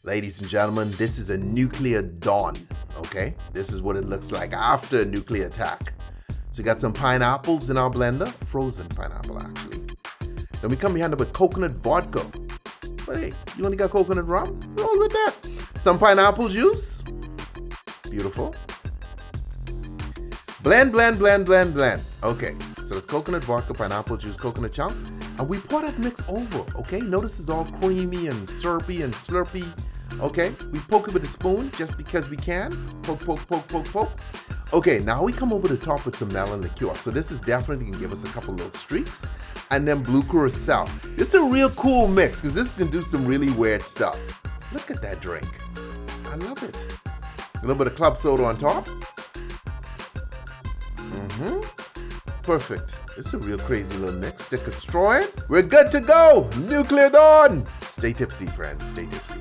Ladies and gentlemen, this is a nuclear dawn, okay? This is what it looks like after a nuclear attack. So we got some pineapples in our blender, frozen pineapple actually. Then we come behind it with coconut vodka. But hey, you only got coconut rum? Roll with that. Some pineapple juice. Beautiful. Blend. Okay, so there's coconut vodka, pineapple juice, coconut chunks, and we pour that mix over, okay? Notice it's all creamy and syrupy and slurpy, okay? We poke it with a spoon just because we can. Poke. Okay, now we come over the top with some melon liqueur. So this is definitely gonna give us a couple little streaks. And then blue curaçao. This is a real cool mix because this can do some really weird stuff. Look at that drink. I love it. A little bit of club soda on top. Perfect. It's a real crazy little mix. Stick a straw in. We're good to go. Nuclear dawn. Stay tipsy, friends. Stay tipsy.